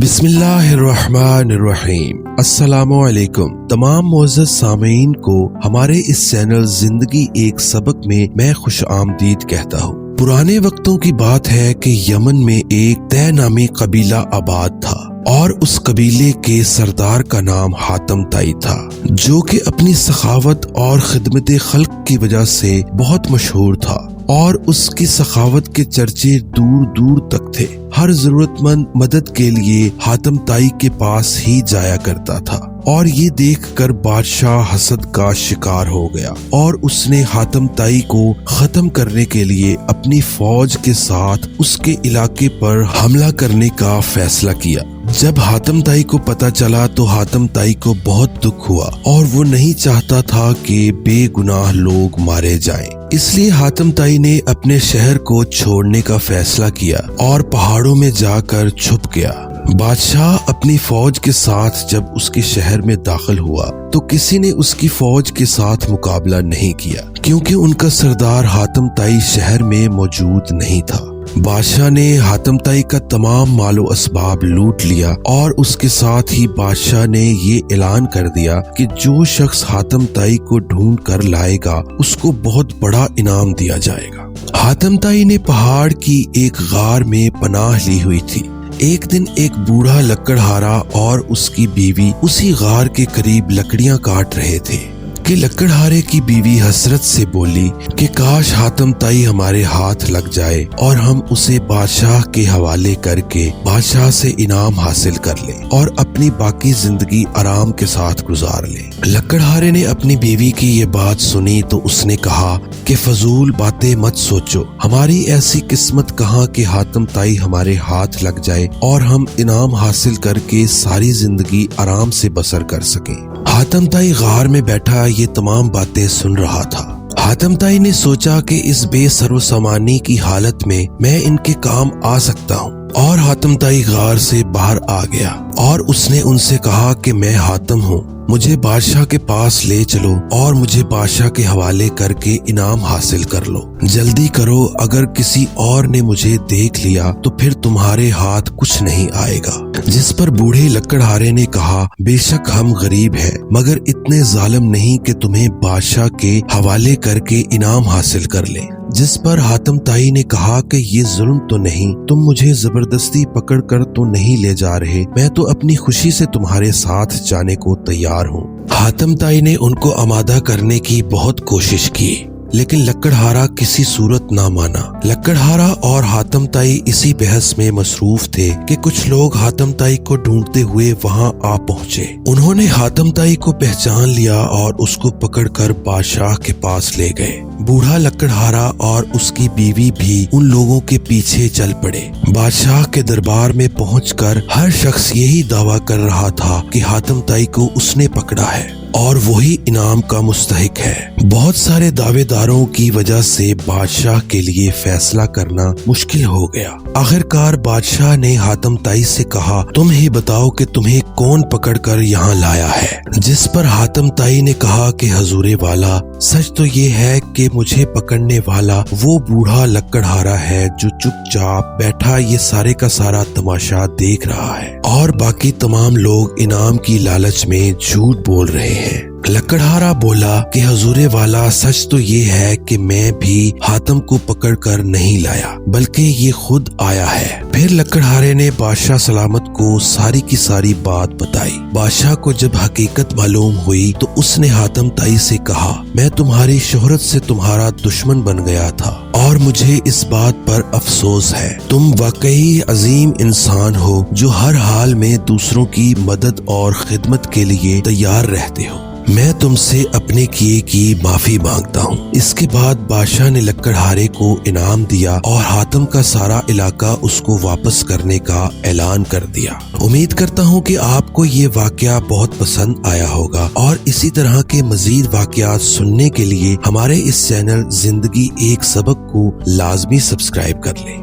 बिस्मिल्लाहिर्रहमानिर्रहीम। अस्सलामु अलैकुम। तमाम मुअज़्ज़ज़ सामीन को हमारे इस चैनल जिंदगी एक सबक में मैं खुश आमदीद कहता हूँ। पुराने वक्तों की बात है कि यमन में एक तय नामी कबीला आबाद था और उस कबीले के सरदार का नाम हातम ताई था, जो कि अपनी सखावत और खिदमत खल्क की वजह से बहुत मशहूर था और उसकी सखावत के चर्चे दूर दूर तक थे। हर जरूरतमंद मदद के लिए हातम ताई के पास ही जाया करता था और ये देखकर बादशाह हसद का शिकार हो गया और उसने हातम ताई को खत्म करने के लिए अपनी फौज के साथ उसके इलाके पर हमला करने का फैसला किया। जब हातम ताई को पता चला तो हातम ताई को बहुत दुख हुआ और वो नहीं चाहता था कि बेगुनाह लोग मारे जाएं। इसलिए हातम ताई ने अपने शहर को छोड़ने का फैसला किया और पहाड़ों में जाकर छुप गया। बादशाह अपनी फौज के साथ जब उसके शहर में दाखिल हुआ तो किसी ने उसकी फौज के साथ मुकाबला नहीं किया, क्योंकि उनका सरदार हातम ताई शहर में मौजूद नहीं था। बादशाह ने हातम ताई का तमाम मालो असबाब लूट लिया और उसके साथ ही बादशाह ने ये ऐलान कर दिया कि जो शख्स हातम ताई को ढूंढ कर लाएगा उसको बहुत बड़ा इनाम दिया जाएगा। हातम ताई ने पहाड़ की एक गार में पनाह ली हुई थी। एक दिन एक बूढ़ा लकड़हारा और उसकी बीवी उसी गार के करीब लकड़ियां काट रहे थे कि लकड़हारे की बीवी हसरत से बोली कि काश हातम ताई हमारे हाथ लग जाए और हम उसे बादशाह के हवाले करके बादशाह से इनाम हासिल कर लें और अपनी बाकी जिंदगी आराम के साथ गुजार लें। लकड़हारे ने अपनी बीवी की ये बात सुनी तो उसने कहा कि फजूल बातें मत सोचो, हमारी ऐसी किस्मत कहाँ कि हातम ताई हमारे हाथ लग जाए और हम इनाम हासिल करके सारी जिंदगी आराम से बसर कर सकें। हातम ताई गार में बैठा ये तमाम बातें सुन रहा था। हातम ताई ने सोचा कि इस बेसर्वसामानी की हालत में मैं इनके काम आ सकता हूँ और हातम ताई गार से बाहर आ गया और उसने उनसे कहा कि मैं हातम हूँ, मुझे बादशाह के पास ले चलो और मुझे बादशाह के हवाले करके इनाम हासिल कर लो। जल्दी करो, अगर किसी और ने मुझे देख लिया तो फिर तुम्हारे हाथ कुछ नहीं आएगा। जिस पर बूढ़े लकड़हारे ने कहा, बेशक हम गरीब हैं मगर इतने जालिम नहीं कि तुम्हें बादशाह के हवाले करके इनाम हासिल कर लें। जिस पर हातम ताई ने कहा कि ये जुल्म तो नहीं, तुम मुझे जबरदस्ती पकड़ कर तो नहीं ले जा रहे, मैं तो अपनी खुशी से तुम्हारे साथ जाने को तैयार हूँ। हातम ताई ने उनको आमादा करने की बहुत कोशिश की लेकिन लकड़हारा किसी सूरत ना माना। लकड़हारा और हातम ताई इसी बहस में मसरूफ थे कि कुछ लोग हातम ताई को ढूंढते हुए वहां आ पहुंचे। उन्होंने हातम ताई को पहचान लिया और उसको पकड़कर बादशाह के पास ले गए। बूढ़ा लकड़हारा और उसकी बीवी भी उन लोगों के पीछे चल पड़े। बादशाह के दरबार में पहुंचकर हर शख्स यही दावा कर रहा था कि हातम ताई को उसने पकड़ा है और वही इनाम का मुस्तहिक है। बहुत सारे दावेदारों की वजह से बादशाह के लिए फैसला करना मुश्किल हो गया। आखिरकार बादशाह ने हातम ताई से कहा, तुम ही बताओ कि तुम्हें कौन पकड़कर यहाँ लाया है। जिस पर हातम ताई ने कहा कि हजूरे वाला, सच तो ये है कि मुझे पकड़ने वाला वो बूढ़ा लकड़हारा है जो चुपचाप बैठा ये सारे का सारा तमाशा देख रहा है और बाकी तमाम लोग इनाम की लालच में झूठ बोल रहे हैं। लकड़हारा बोला कि हजूरे वाला, सच तो ये है कि मैं भी हातम को पकड़कर नहीं लाया बल्कि ये खुद आया है। फिर लकड़हारे ने बादशाह सलामत को सारी की सारी बात बताई। बादशाह को जब हकीकत मालूम हुई तो उसने हातम ताई से कहा, मैं तुम्हारी शोहरत से तुम्हारा दुश्मन बन गया था और मुझे इस बात पर अफसोस है। तुम वाकई अजीम इंसान हो जो हर हाल में दूसरों की मदद और खिदमत के लिए तैयार रहते हो। मैं तुमसे अपने किए की माफी मांगता हूँ। इसके बाद बादशाह ने लकड़हारे को इनाम दिया और हातम का सारा इलाका उसको वापस करने का ऐलान कर दिया। उम्मीद करता हूँ कि आपको ये वाकया बहुत पसंद आया होगा और इसी तरह के मजीद वाकयात सुनने के लिए हमारे इस चैनल जिंदगी एक सबक को लाजमी सब्सक्राइब कर लें।